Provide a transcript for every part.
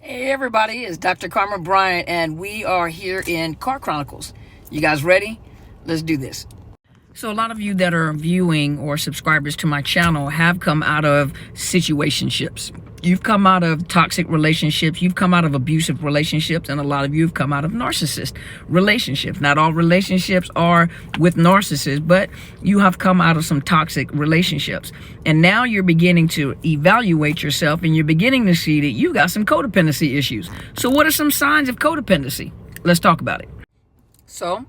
Hey everybody, it's Dr. Carmen Bryant and we are here in Car Chronicles. You guys ready? Let's do this. So a lot of you that are viewing or subscribers to my channel have come out of situationships. You've come out of toxic relationships, you've come out of abusive relationships, and a lot of you have come out of narcissist relationships. Not all relationships are with narcissists, but you have come out of some toxic relationships. And now you're beginning to evaluate yourself and you're beginning to see that you got some codependency issues. So what are some signs of codependency? Let's talk about it. So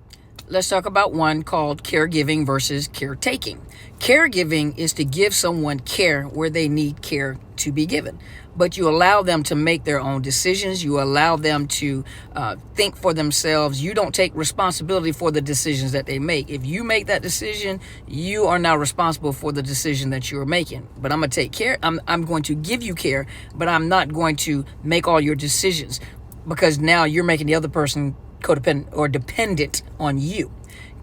let's talk about one called caregiving versus caretaking. Caregiving is to give someone care where they need care to be given, but you allow them to make their own decisions. You allow them to think for themselves. You don't take responsibility for the decisions that they make. If you make that decision, you are now responsible for the decision that you're making. But I'm going to take care. I'm going to give you care, but I'm not going to make all your decisions, because now you're making the other person codependent or dependent on you.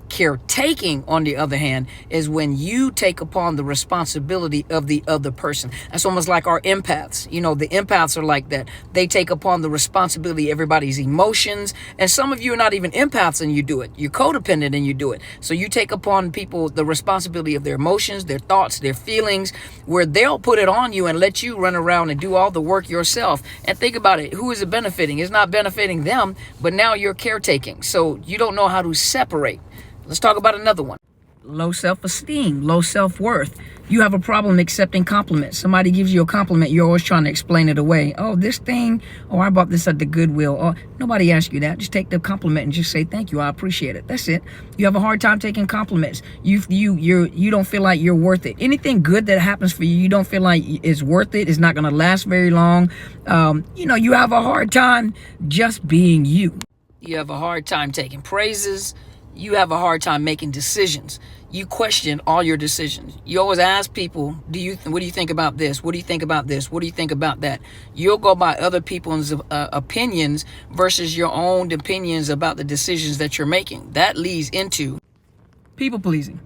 Caretaking, on the other hand, is when you take upon the responsibility of the other person. That's almost like our empaths. You know, the empaths are like that. They take upon the responsibility of everybody's emotions. And some of you are not even empaths and you do it. You're codependent and you do it. So you take upon people the responsibility of their emotions, their thoughts, their feelings, where they'll put it on you and let you run around and do all the work yourself. And think about it. Who is it benefiting? It's not benefiting them, but now you're caretaking. So you don't know how to separate. Let's talk about another one. Low self-esteem, low self-worth. You have a problem accepting compliments. Somebody gives you a compliment, you're always trying to explain it away. Oh, this thing, oh, I bought this at the Goodwill. Oh, nobody asked you that. Just take the compliment and just say, thank you, I appreciate it. That's it. You have a hard time taking compliments. You don't feel like you're worth it. Anything good that happens for you, you don't feel like it's worth it. It's not going to last very long. You have a hard time just being you. You have a hard time taking praises. You have a hard time making decisions. You question all your decisions. You always ask people, what do you think about this? What do you think about this? What do you think about that? You'll go by other people's opinions versus your own opinions about the decisions that you're making. That leads into people pleasing.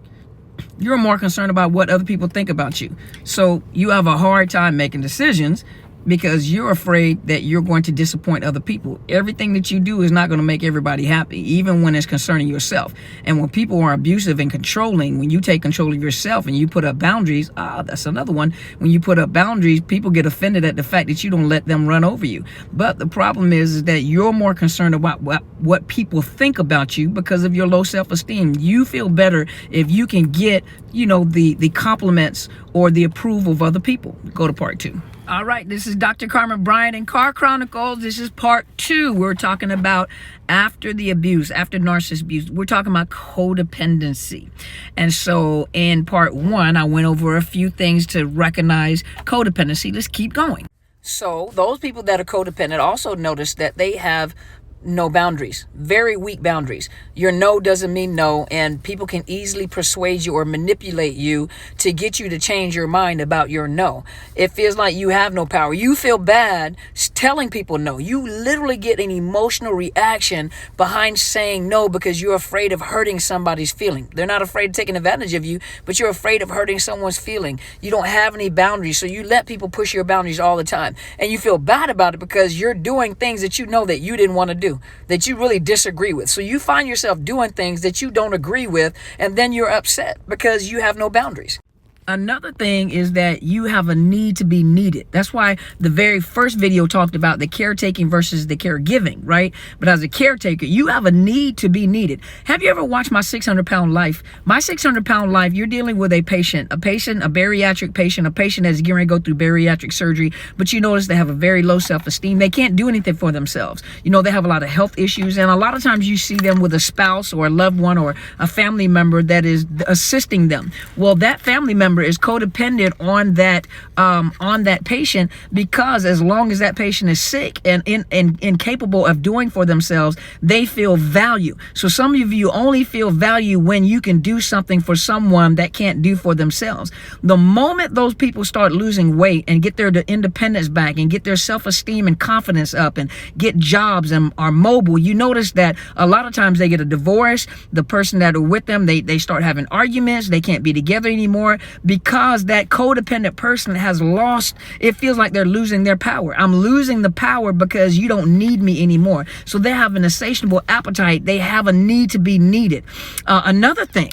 You're more concerned about what other people think about you. So you have a hard time making decisions because you're afraid that you're going to disappoint other people. Everything that you do is not going to make everybody happy, even when it's concerning yourself. And when people are abusive and controlling, when you take control of yourself and you put up boundaries, that's another one. When you put up boundaries, people get offended at the fact that you don't let them run over you. But the problem is that you're more concerned about what people think about you because of your low self-esteem. You feel better if you can get, the compliments or the approval of other people. Go to part 2. All right, this is Dr. Carmen Bryant in Car Chronicles. This is part 2. We're talking about after the abuse, after narcissist abuse. We're talking about codependency. And so in part 1, I went over a few things to recognize codependency. Let's keep going. So those people that are codependent also notice that they have no boundaries, very weak boundaries. Your no doesn't mean no, and people can easily persuade you or manipulate you to get you to change your mind about your no. It feels like you have no power. You feel bad telling people no. You literally get an emotional reaction behind saying no because you're afraid of hurting somebody's feeling. They're not afraid of taking advantage of you, but you're afraid of hurting someone's feeling. You don't have any boundaries, so you let people push your boundaries all the time. And you feel bad about it because you're doing things that you know that you didn't want to do, that you really disagree with. So you find yourself doing things that you don't agree with, and then you're upset because you have no boundaries. Another thing is that you have a need to be needed. That's why the very first video talked about the caretaking versus the caregiving, right? But as a caretaker, you have a need to be needed. Have you ever watched My 600-Pound Life? My 600-Pound Life, you're dealing with a bariatric patient, a patient that's getting ready to go through bariatric surgery, but you notice they have a very low self-esteem. They can't do anything for themselves. They have a lot of health issues, and a lot of times you see them with a spouse or a loved one or a family member that is assisting them. Well, that family member is codependent on that patient, because as long as that patient is sick and incapable of doing for themselves, they feel value. So some of you only feel value when you can do something for someone that can't do for themselves. The moment those people start losing weight and get their independence back and get their self-esteem and confidence up and get jobs and are mobile, you notice that a lot of times they get a divorce. The person that are with them, they start having arguments. They can't be together anymore because that codependent person has lost, it feels like they're losing their power. I'm losing the power because you don't need me anymore. So they have an insatiable appetite. They have a need to be needed. Another thing,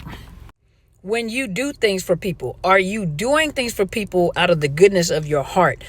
when you do things for people, are you doing things for people out of the goodness of your heart?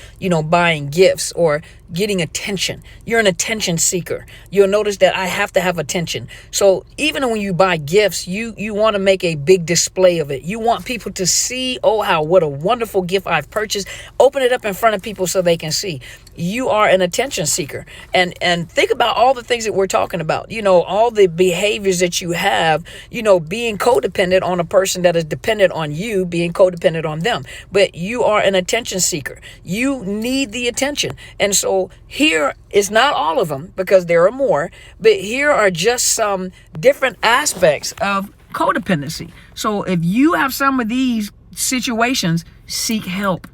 Buying gifts or getting attention. You're an attention seeker. You'll notice that I have to have attention. So even when you buy gifts, you want to make a big display of it. You want people to see, what a wonderful gift I've purchased. Open it up in front of people so they can see. You are an attention seeker. And think about all the things that we're talking about. All the behaviors that you have, being codependent on a person that is dependent on you, being codependent on them. But you are an attention seeker. You need the attention. And so here is not all of them, because there are more, but here are just some different aspects of codependency. So if you have some of these situations, seek help.